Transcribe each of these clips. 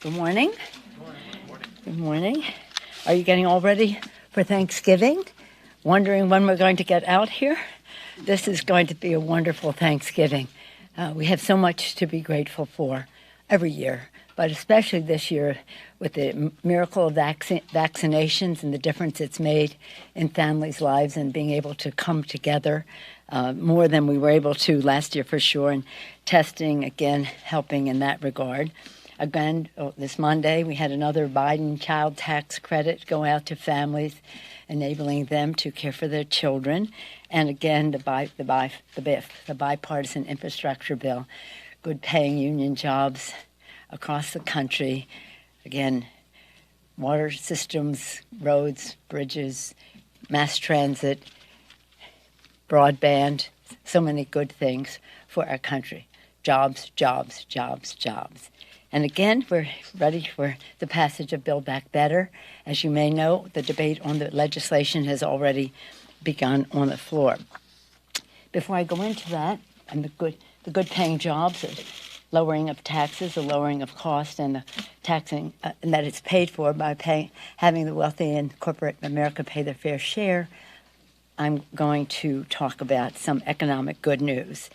Good morning. Good morning. Are you getting all ready for Thanksgiving? Wondering when we're going to get out here? This is going to be a wonderful Thanksgiving. We have so much to be grateful for every year, but especially this year with the miracle of vaccinations and the difference it's made in families' lives and being able to come together more than we were able to last year for sure, and testing, again, helping in that regard. Again, this Monday, we had another Biden child tax credit go out to families, enabling them to care for their children. And again, the bipartisan infrastructure bill, good-paying union jobs across the country. Again, water systems, roads, bridges, mass transit, broadband, so many good things for our country. Jobs, jobs, jobs, jobs. And again, we're ready for the passage of Build Back Better. As you may know, the debate on the legislation has already begun on the floor. Before I go into that, and the good-paying jobs, the lowering of taxes, the lowering of cost, and the taxing, and that it's paid for by having the wealthy and corporate America pay their fair share, I'm going to talk about some economic good news.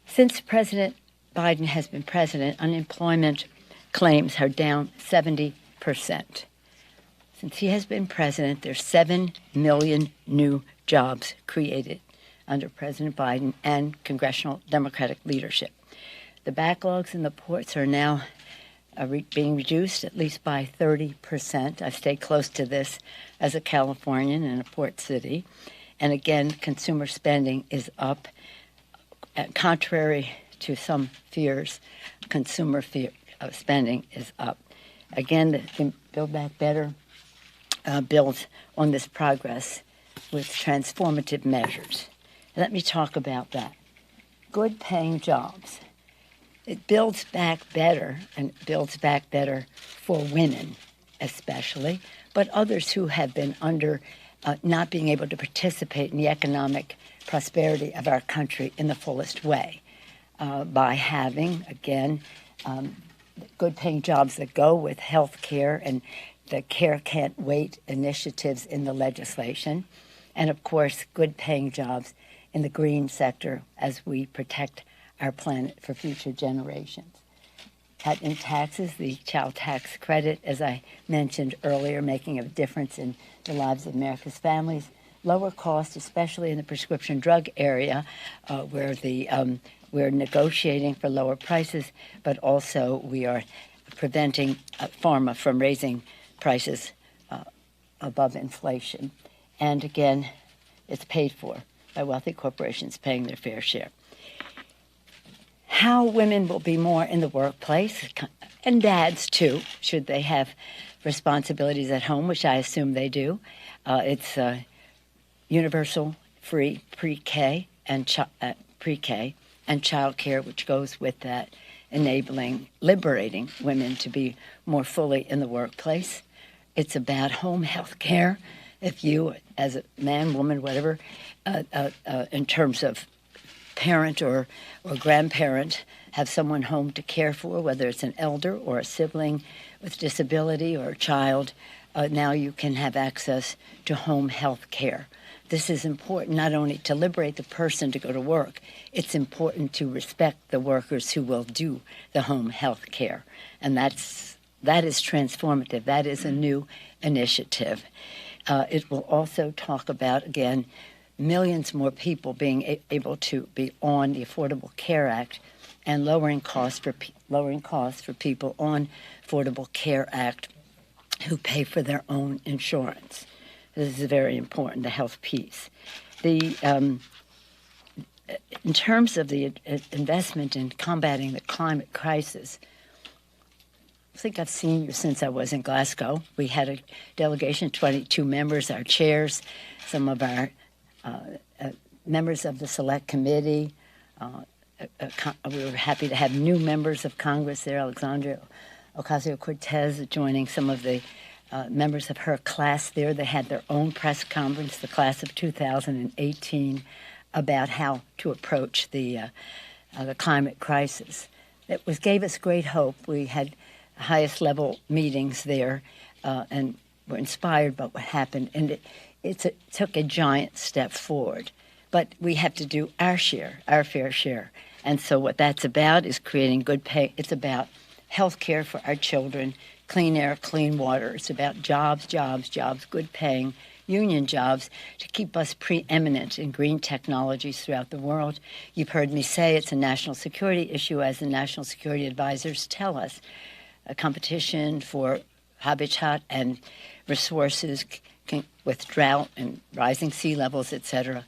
Since President Biden has been president, unemployment claims are down 70%. Since he has been president, there's 7 million new jobs created under President Biden and congressional Democratic leadership. The backlogs in the ports are now being reduced at least by 30%. I've stayed close to this as a Californian in a port city. And again, consumer spending is up. Contrary to some fears, consumer spending is up. Again, the Build Back Better builds on this progress with transformative measures. Let me talk about that. Good paying jobs. It builds back better, and it builds back better for women especially, but others who have been under not being able to participate in the economic prosperity of our country in the fullest way. By having, again, good-paying jobs that go with health care and the Care Can't Wait initiatives in the legislation, and, of course, good-paying jobs in the green sector as we protect our planet for future generations. Cut in taxes, the child tax credit, as I mentioned earlier, making a difference in the lives of America's families. Lower costs, especially in the prescription drug area, where we're negotiating for lower prices, but also we are preventing pharma from raising prices above inflation. And again, it's paid for by wealthy corporations paying their fair share. How women will be more in the workplace, and dads too, should they have responsibilities at home, which I assume they do. It's universal free pre-K and child care, which goes with that, liberating women to be more fully in the workplace. It's about home health care. If you, as a man, woman, whatever, in terms of parent or grandparent, have someone home to care for, whether it's an elder or a sibling with disability or a child, now you can have access to home health care. This is important not only to liberate the person to go to work, it's important to respect the workers who will do the home health care. And that is transformative. That is a new initiative. It will also talk about, again, millions more people being able to be on the Affordable Care Act and lowering costs for people on Affordable Care Act who pay for their own insurance. This is very important, the health piece. In terms of the investment in combating the climate crisis, I think I've seen you since I was in Glasgow. We had a delegation, 22 members, our chairs, some of our members of the Select Committee. We were happy to have new members of Congress there, Alexandria Ocasio-Cortez joining some of the members of her class there. They had their own press conference, the class of 2018, about how to approach the climate crisis. It gave us great hope. We had highest level meetings there, and were inspired by what happened. And it took a giant step forward. But we have to do our share, our fair share. And so what that's about is creating good pay. It's about health care for our children, clean air, clean water. It's about jobs, jobs, jobs, good paying union jobs to keep us preeminent in green technologies throughout the world. You've heard me say it's a national security issue, as the national security advisors tell us. A competition for habitat and resources with drought and rising sea levels, etc.,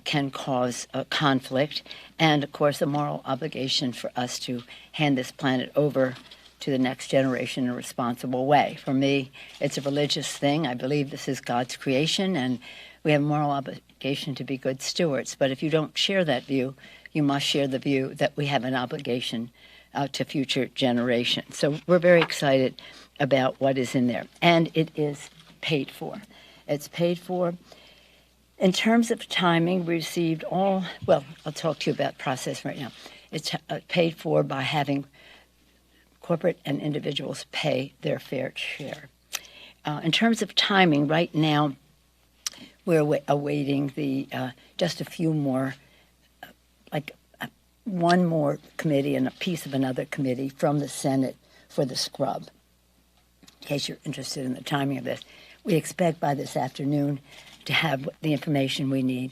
can cause a conflict, and of course a moral obligation for us to hand this planet over to the next generation in a responsible way. For me, it's a religious thing. I believe this is God's creation, and we have a moral obligation to be good stewards. But if you don't share that view, you must share the view that we have an obligation to future generations. So we're very excited about what is in there, and it is paid for. It's paid for. In terms of timing, we received I'll talk to you about process right now. It's paid for by having corporate and individuals pay their fair share. In terms of timing, right now, we're awaiting just a few more, one more committee and a piece of another committee from the Senate for the scrub. In case you're interested in the timing of this, we expect by this afternoon to have the information we need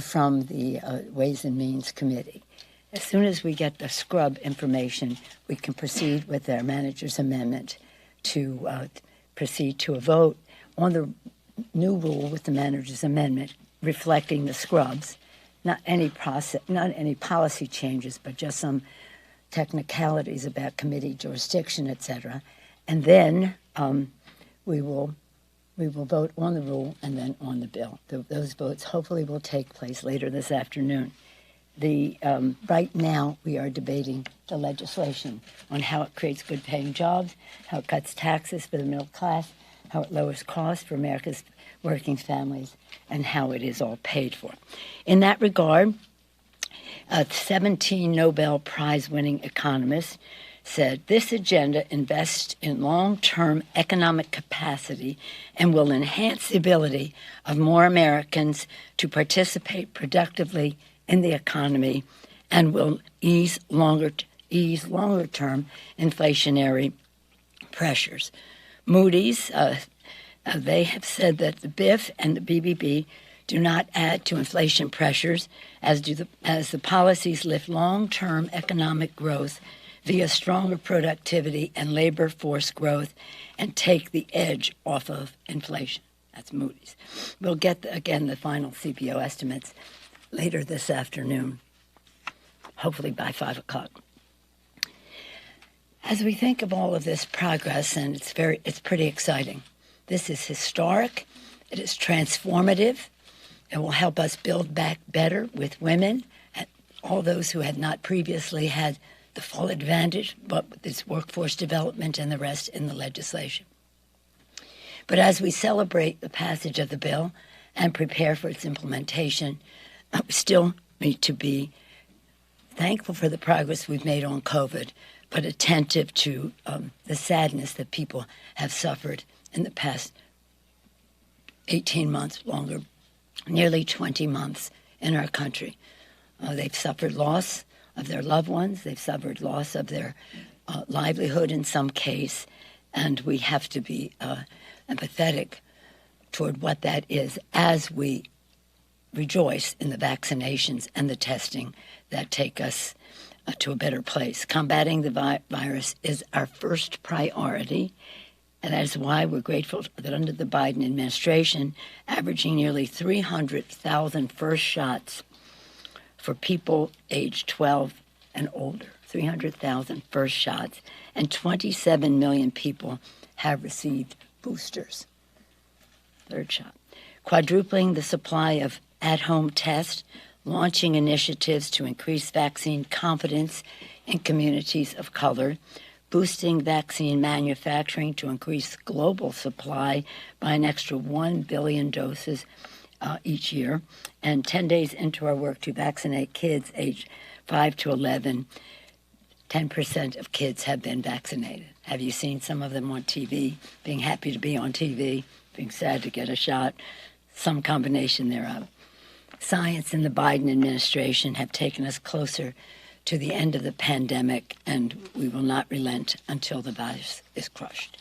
from the Ways and Means Committee. As soon as we get the scrub information, we can proceed with our manager's amendment to proceed to a vote on the new rule with the manager's amendment reflecting the scrubs, not any policy changes, but just some technicalities about committee jurisdiction, etc. And then we will vote on the rule and then on the bill. Those votes hopefully will take place later this afternoon. Right now, we are debating the legislation on how it creates good-paying jobs, how it cuts taxes for the middle class, how it lowers costs for America's working families, and how it is all paid for. In that regard, 17 Nobel Prize-winning economists said this agenda invests in long-term economic capacity and will enhance the ability of more Americans to participate productively in the economy and will ease longer-term inflationary pressures. Moody's, they have said that the BIF and the BBB do not add to inflation pressures as the policies lift long-term economic growth via stronger productivity and labor force growth and take the edge off of inflation. That's Moody's. We'll get, again, the final CPO estimates later this afternoon, hopefully by 5 o'clock. As we think of all of this progress, and it's pretty exciting. This is historic. It is transformative. It will help us build back better with women and all those who had not previously had the full advantage, but with this workforce development and the rest in the legislation. But as we celebrate the passage of the bill and prepare for its implementation, we still need to be thankful for the progress we've made on COVID, but attentive to the sadness that people have suffered in the past 18 months, longer, nearly 20 months in our country. They've suffered loss of their loved ones. They've suffered loss of their livelihood in some case, and we have to be empathetic toward what that is as we rejoice in the vaccinations and the testing that take us to a better place. Combating the virus is our first priority, and that is why we're grateful that under the Biden administration, averaging nearly 300,000 first shots for people aged 12 and older, 300,000 first shots, and 27 million people have received boosters, third shot. Quadrupling the supply of at-home tests, launching initiatives to increase vaccine confidence in communities of color, boosting vaccine manufacturing to increase global supply by an extra 1 billion doses each year, and 10 days into our work to vaccinate kids aged 5 to 11, 10% of kids have been vaccinated. Have you seen some of them on TV, being happy to be on TV, being sad to get a shot? Some combination thereof. Science and the Biden administration have taken us closer to the end of the pandemic, and we will not relent until the virus is crushed.